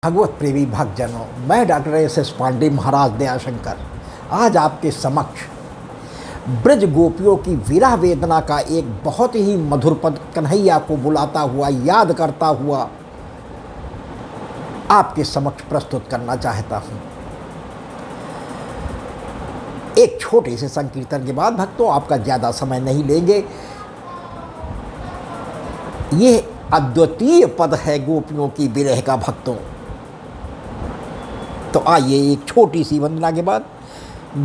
भागवत प्रेमी भक्तजनों, मैं डॉक्टर एस पांडे महाराज दयाशंकर आज आपके समक्ष ब्रज गोपियों की विरह वेदना का एक बहुत ही मधुर पद कन्हैया को बुलाता हुआ, याद करता हुआ आपके समक्ष प्रस्तुत करना चाहता हूं। एक छोटे से संकीर्तन के बाद भक्तों आपका ज़्यादा समय नहीं लेंगे। ये अद्वितीय पद है गोपियों की विरह का भक्तों। तो आइए एक छोटी सी वंदना के बाद।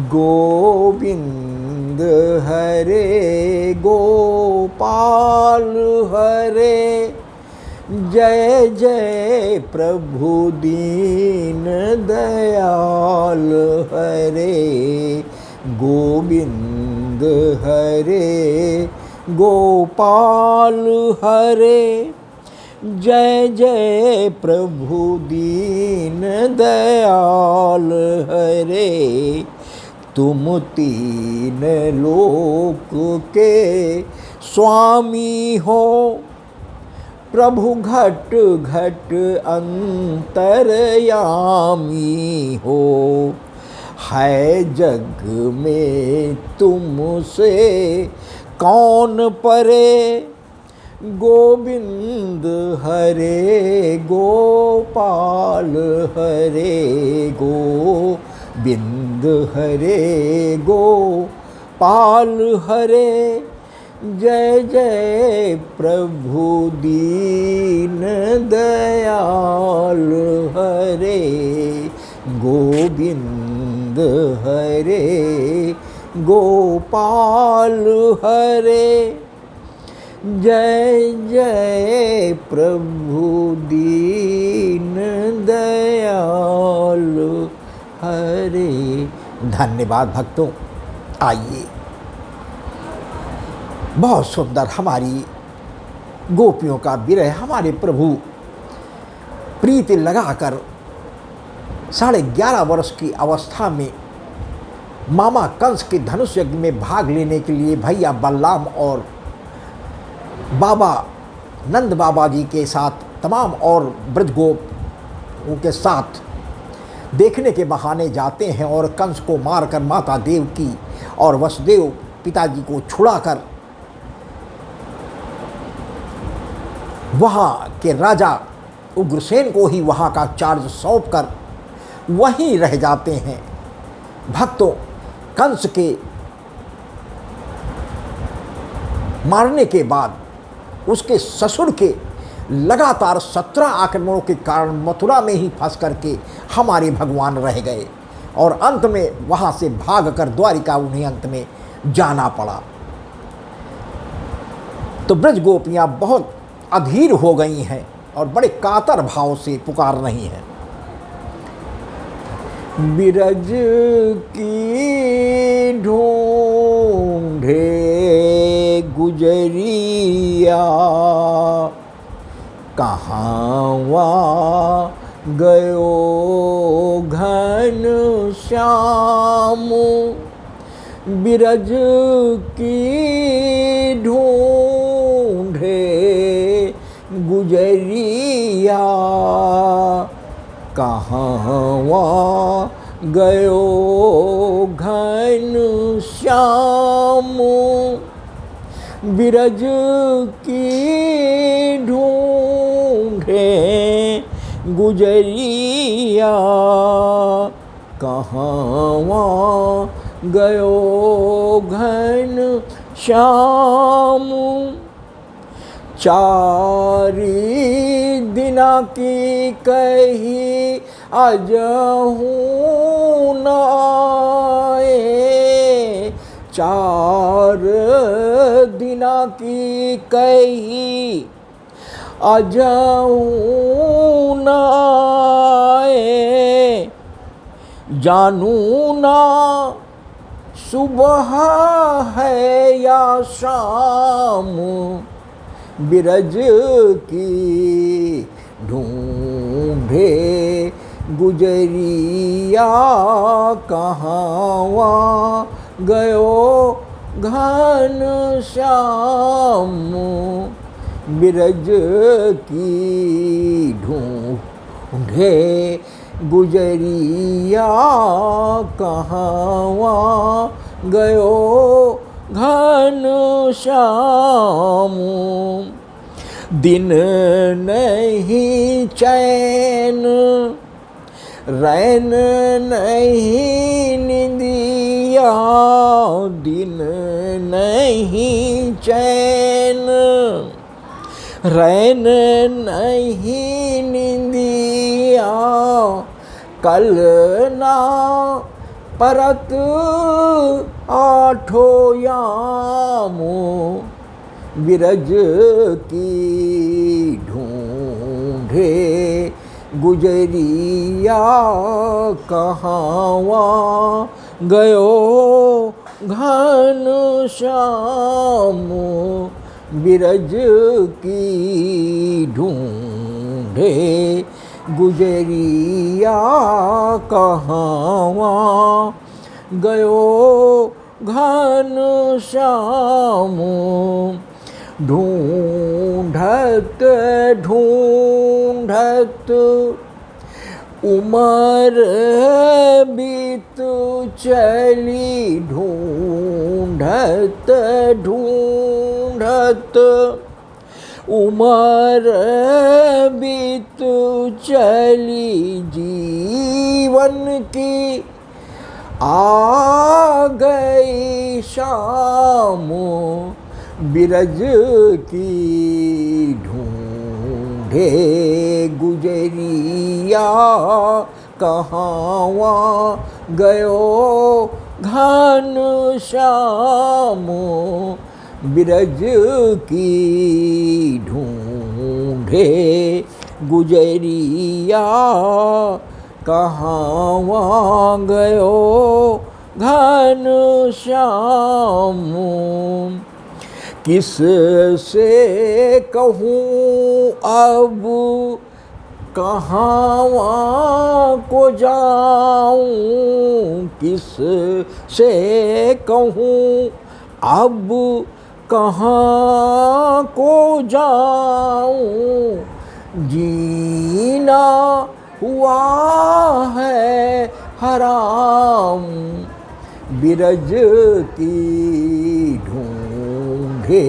गोविंद हरे गोपाल हरे, जय जय प्रभु दीन दयाल हरे। गोविंद हरे गोपाल हरे, जय जय प्रभु दीन दयाल हरे। तुम तीन लोक के स्वामी हो, प्रभु घट घट अंतर्यामी हो। है जग में तुमसे कौन परे, गोविंद हरे गोपाल हरे। गोविंद हरे गोपाल हरे, जय जय प्रभु दीन दयाल हरे। गोविंद हरे गोपाल हरे, जय जय प्रभु दीन दयाल हरे। धन्यवाद भक्तों। आइए, बहुत सुंदर हमारी गोपियों का विरह। हमारे प्रभु प्रीति लगाकर 11.5 वर्ष की अवस्था में मामा कंस के धनुष यज्ञ में भाग लेने के लिए भैया बलराम और बाबा नंद बाबा जी के साथ तमाम और ब्रजगोपों के साथ देखने के बहाने जाते हैं और कंस को मारकर माता देवकी और वसुदेव पिताजी को छुड़ाकर वहाँ के राजा उग्रसेन को ही वहाँ का चार्ज सौंपकर वहीं रह जाते हैं। भक्तों, कंस के मारने के बाद उसके ससुर के लगातार 17 आक्रमणों के कारण मथुरा में ही फंस करके हमारे भगवान रह गए और अंत में वहाँ से भागकर द्वारिका उन्हें अंत में जाना पड़ा। तो ब्रज गोपियाँ बहुत अधीर हो गई हैं और बड़े कातर भाव से पुकार रही हैं। बिरज की ढूंढे गुजरिया, कहाँवा गयो घन श्याम। बिरज की ढूंढे गुजरिया, कहाँवा गयो घन श्याम। बिरज की ढूंढे गुजरिया, कहाँवा गयो घन श्याम। 4 दिना की कही अजहू न आए। 4 दिना की कही अजहू न आए। जानू ना सुबह है या शाम, बिरज की ढूंढे गुजरिया, कहाँवा गयो घन श्याम। बिरज की ढे गुजरिया कहाँ गयो घन श्याम। दिन नहीं चैन रैन नहीं निंदिया, दिन नहीं चैन रैन नहीं निंदिया, कल ना परत आठो यामो, बिरज की ढूंढे गुजरिया कहाँ गयो घन श्याम। बिरज की ढूंढे गुजरिया कहाँ गयो घन श्याम। ढूंढत ढूंढत उमर बीत चली, ढूंढत ढूंढत उमर बीत चली, जीवन की आ गई शाम। बिरज की ढूंढे गुजरिया कहाँ गयो घन श्याम। बिरज की ढूंढे गुजरिया कहाँ गयो घन श्याम। किस से कहूँ अब कहाँ को जाऊँ, किस से कहूँ अब कहाँ को जाऊँ। जीना हुआ है हराम, बिरज की ढूंढे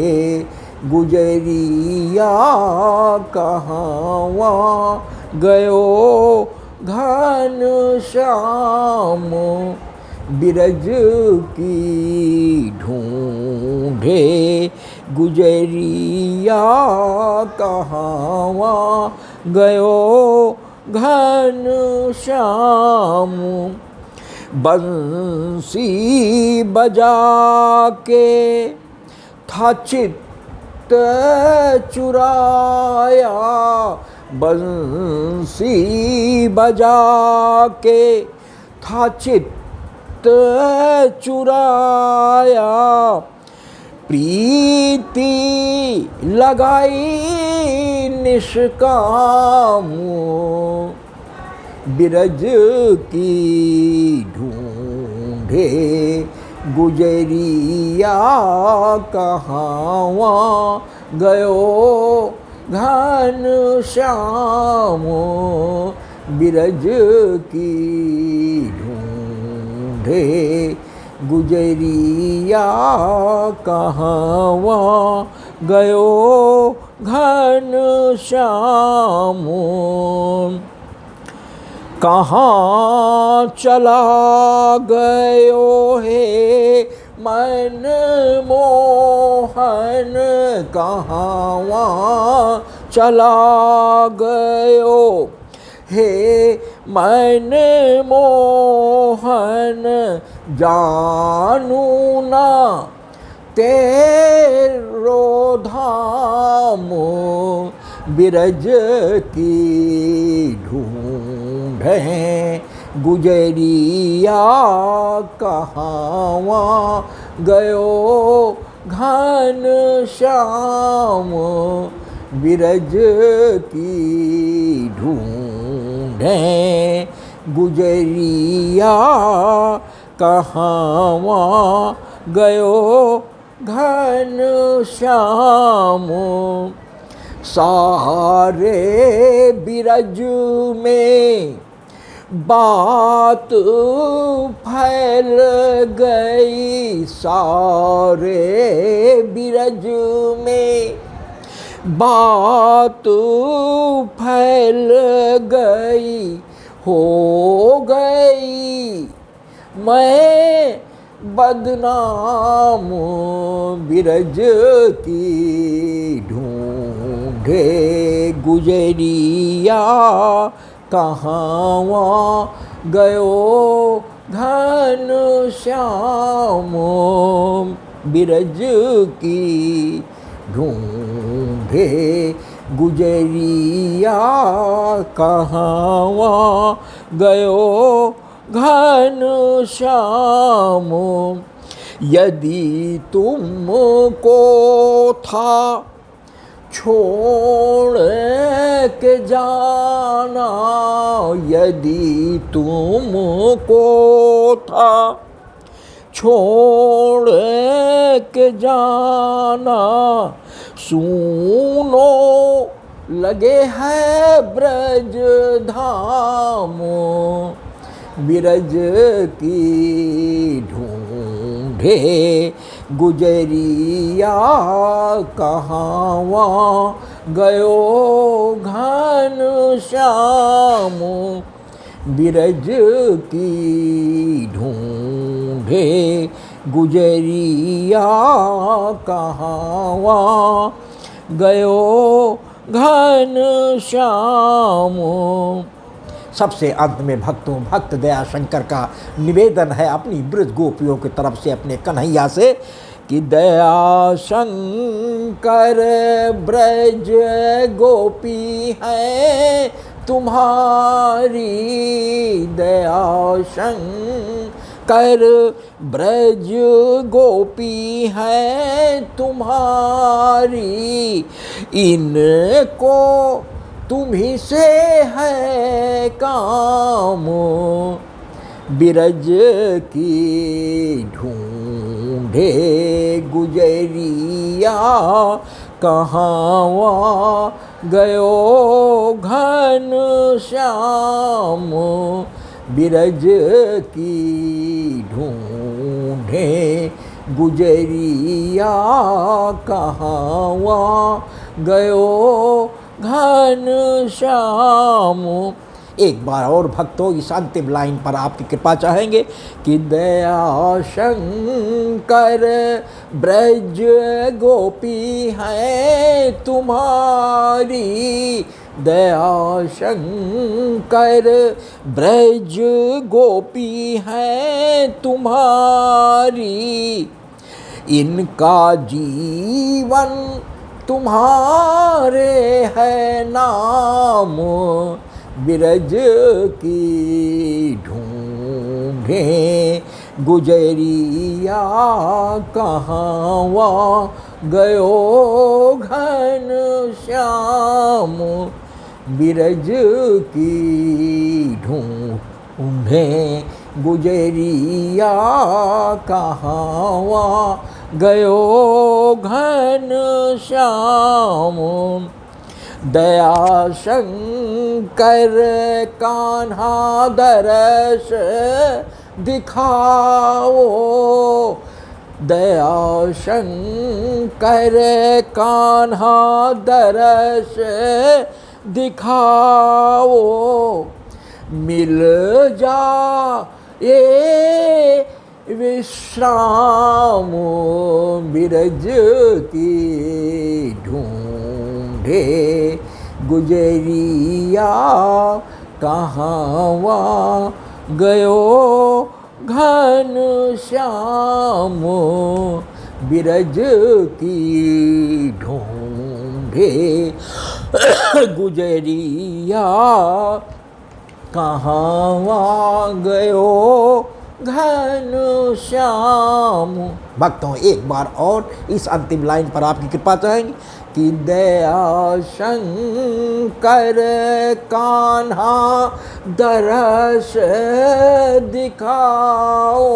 गुजरिया कहाँ गयो घन श्याम। बिरज की ढूंढे गुजरिया कहाँ गयो घन श्याम। बंसी बजा के था चित्त चुराया, बंसी बजा के था चित्त चुराया। प्रीति लगाई निष्काम, बिरज की ढूंढे गुजरिया कहाँ गयो घन श्याम। बिरज की ढूंढे गुजरिया कहाँ गयो घन श्याम। कहाँ चला गयो है मन मोहन, कहाँ चला गयो हे मन मोहन। जानू ना तेरो धाम, बिरज की ढूंढे गुजरिया कहाँ गयो घन श्याम। बिरज की ढूंढे गुजरिया कहाँ गयो घन श्याम। सारे बिरज में बात फैल गई, सारे बिरज में बात फैल गई, हो गई मैं बदनाम बिरज की। ढूंढे गुजरिया कहाँ गयो घन श्याम बिरज की। ढूंढे गुजरिया कहाँ गयो घन श्याम। यदि तुमको था छोड़ के जाना, यदि तुमको था छोड़ के जाना, सुनो लगे है ब्रज धाम बिरज की। ढूंढे गुजरिया कहाँ गयो घन श्याम बिरज की। ढूंढे गुजरिया कहाँ गयो घन श्याम। सबसे अंत में भक्तों भक्त दया शंकर का निवेदन है अपनी ब्रज गोपियों की तरफ से अपने कन्हैया से कि दया शंकर ब्रज गोपी है तुम्हारी, दया शंकर ब्रज गोपी है तुम्हारी। इनको तुम्ही से है काम बिरज की। ढूंढे गुजरिया कहाँ गयो घन श्याम बिरज की। ढूंढे गुजरिया कहाँ गयो घन श्याम। एक बार और भक्तों इस अंतिम लाइन पर आपकी कृपा चाहेंगे कि दया शंकर ब्रज गोपी है तुम्हारी, दया शंकर ब्रज गोपी है तुम्हारी। इनका जीवन तुम्हारे है नाम बिरज की। ढूंढे गुजरिया कहाँ गयो घन श्याम बिरज की। ढूंढे गुजरिया कहाँ गयो घन श्याम। दया शंकर कान्हा दरस दिखाओ, दया शंकर कान्हा दरस दिखाओ। मिल जा ये विश्राम बिरज की। ढूंढे गुजरिया कहाँ गयो घन श्याम बिरज की। ढूंढे गुजरिया कहाँ गयो घन श्याम। भक्तों एक बार और इस अंतिम लाइन पर आपकी कृपा चाहेंगे कि दया शंकर कान्हा दरस दिखाओ,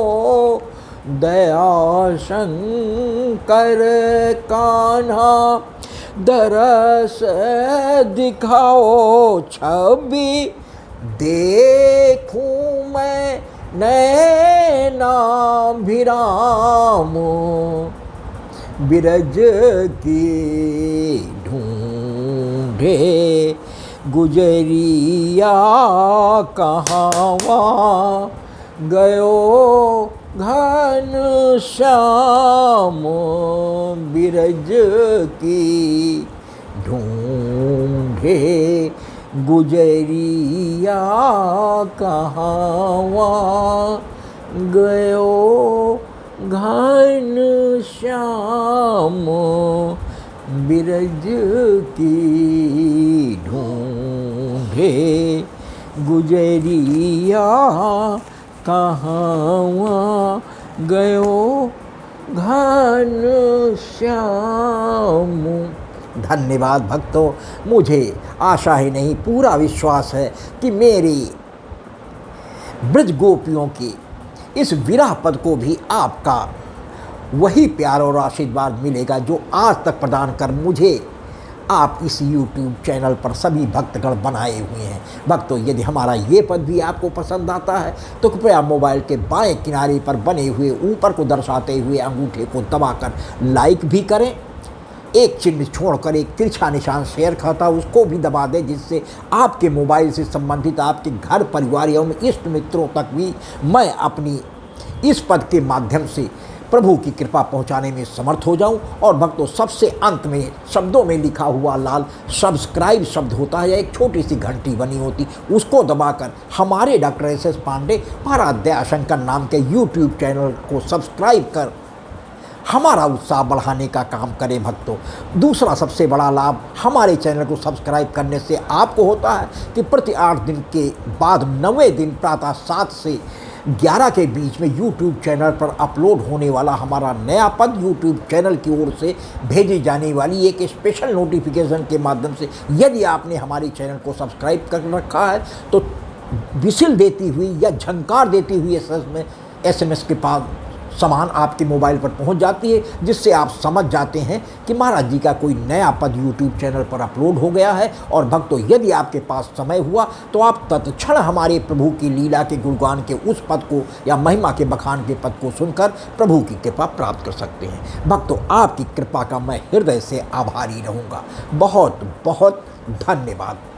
दया शंकर कान्हा दरस दिखाओ छवि देखूं मैं नैनाभिराम, बिरज की ढूंढे गुजरिया कहाँवा गयो घन श्याम, बिरज की ढूंढे गुजरिया कहाँवा गयो घन श्याम, बिरज की ढूंढे गुजरिया कहाँवा गयो घन श्याम। धन्यवाद भक्तों, मुझे आशा ही नहीं पूरा विश्वास है कि मेरी ब्रज गोपियों की इस विरह पद को भी आपका वही प्यार और आशीर्वाद मिलेगा जो आज तक प्रदान कर मुझे आप इस YouTube चैनल पर सभी भक्तगण बनाए हुए हैं। भक्तों, यदि हमारा ये पद भी आपको पसंद आता है तो कृपया मोबाइल के बाएं किनारे पर बने हुए ऊपर को दर्शाते हुए अंगूठे को दबाकर लाइक भी करें। एक चिन्ह छोड़कर एक तिरछा निशान शेयर खाता उसको भी दबा दें, जिससे आपके मोबाइल से संबंधित आपके घर परिवार एवं इष्ट मित्रों तक भी मैं अपनी इस पद के माध्यम से प्रभु की कृपा पहुंचाने में समर्थ हो जाऊं। और भक्तों, सबसे अंत में शब्दों में लिखा हुआ लाल सब्सक्राइब शब्द होता है, एक छोटी सी घंटी बनी होती, उसको दबाकर हमारे डॉक्टर एस पांडे महाराज दयाशंकर नाम के YouTube चैनल को सब्सक्राइब कर हमारा उत्साह बढ़ाने का काम करें। भक्तों, दूसरा सबसे बड़ा लाभ हमारे चैनल को सब्सक्राइब करने से आपको होता है कि प्रति 8 दिन के बाद 9वें दिन प्रातः 7 से 11 के बीच में YouTube चैनल पर अपलोड होने वाला हमारा नया पद YouTube चैनल की ओर से भेजी जाने वाली एक स्पेशल नोटिफिकेशन के माध्यम से यदि आपने हमारे चैनल को सब्सक्राइब कर रखा है तो विसिल देती हुई या झंकार देती हुई SMS के पास सामान आपके मोबाइल पर पहुंच जाती है, जिससे आप समझ जाते हैं कि महाराज जी का कोई नया पद YouTube चैनल पर अपलोड हो गया है। और भक्तों, यदि आपके पास समय हुआ तो आप तत्क्षण हमारे प्रभु की लीला के गुणगान के उस पद को या महिमा के बखान के पद को सुनकर प्रभु की कृपा प्राप्त कर सकते हैं। भक्तों, आपकी कृपा का मैं हृदय से आभारी रहूँगा। बहुत बहुत धन्यवाद।